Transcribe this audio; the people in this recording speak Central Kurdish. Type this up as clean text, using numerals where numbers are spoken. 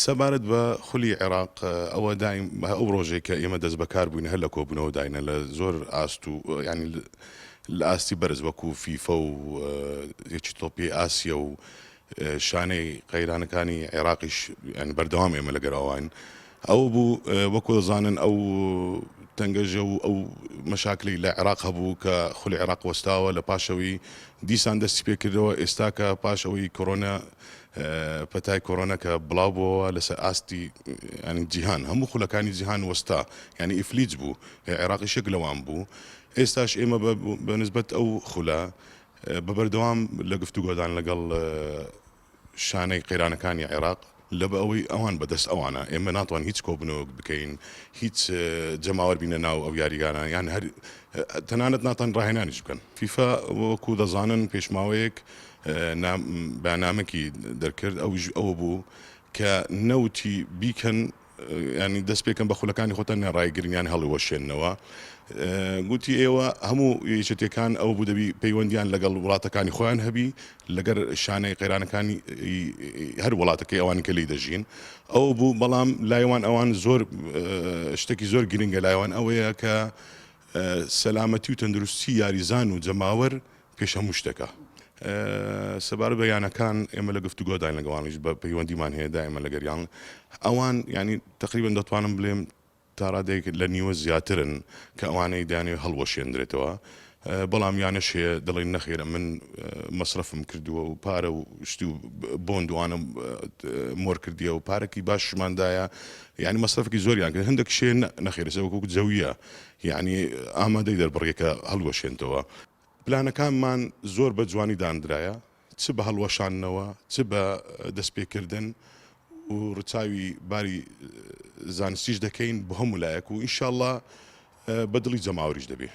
سەبارەت بە خولی عێراق ئەوە دایم ئەو ڕۆژێک کە ئێمە دەست بەکار بووین هەر لە کۆبوونەوە داینە لە زۆر ئاست و ینی لە ئاستی بەرز وەکو فیفە و یەکی تۆپی ئاسیە و شانەی قەیرانەکانی عێراقیش بەردەوام ئێمە لەگەڵ ئەو بوو وەکو دەزانن ئەو تەنگەژە و ئەو مەشاکلی لە عێراق هەبوو کە خولی عێراق وەستاوە لە پاشەوەی دیسان دەستی پێکردەوە ئێستا کە پاشەوەی کۆرۆنا پەتای کۆرۆنا کە بڵاو بووەوە لەسەر ئاستی ینی جیهان هەموو خولەکانی جیهان وەستا ینی ئیفلیج بوو عێراقی شێک لەوان بوو ئێستاش ئێمە بەنسبەت ئەو خولە بەبەردەوام لە گفتوگۆدان لەگەڵ شانەی قەیرانەکانی عێراق لە بە ئەوەی ئەوان بەدەست ئەوانە ئێمە ناتوان هیچ کۆبنەوە بکەین هیچ جەماوەەر بینە ناو ئەو یاریگانە یان هەر تەنانەت ناتان ڕاهێنانیش بکەن فیفا وەکو دەزانن پێشماوەیەک بەنامەکی دەرکرد ئەوە بوو کە نەوتی بیکەن ینی دەست پێکەن بە خولەکانی خۆتان ڕایگرنیان هەڵی وەشێنەوە گوتی ئێوە هەموو یەکێتەکان ئەو بوو دەبی پەیوەندیان لەگەڵ وڵاتەکانی خۆیان هەبی لەگەر شانەی قەیرانەکانی هەر وڵاتەکەی ئەوان کە لی دەژین ئەو بوو بەڵام لایوان ئەوان زۆر شتێکی زۆر گرنگە لایوان ئەوەیە کە سەلامەتی و تەندروستی یاریزان و جەماوەر پێش هەموو شتەکە سەبارەت بە یانەکان ئێمە لە گفتوگۆداین لەگەڵانیش بە پەیوەندیمان هەیە دائیمە لەگەریان ئەوان ینی تقریبن دەتوانم بڵێم تا ڕادێک لە نیوە زیاترن کە ئەوانەی دانێ هەڵوەشێندرێتەوە بەڵام یانەش هەیە دەڵێن نەخێرە من مەسرفم کردووە و پارە و شتی و بۆندوانم مۆر کردیە و پارێکی باشماندایە یعنی مەسرفێکی زۆریان کرد هەندێک شێ نەخێرە وەکو جەویە یعنی ئامادەی دەربڕیەکە هەڵوەشێنتەوە پلانەکانمان زۆر بە جوانی دانرایە چ بە هەڵوەشانەوە چ بە دەستپێکردن و ڕچاوی باری زانستیش دەکەین بە هەموو لایەک و ئینشاءڵڵا بەدڵی جەماوەریش دەبێ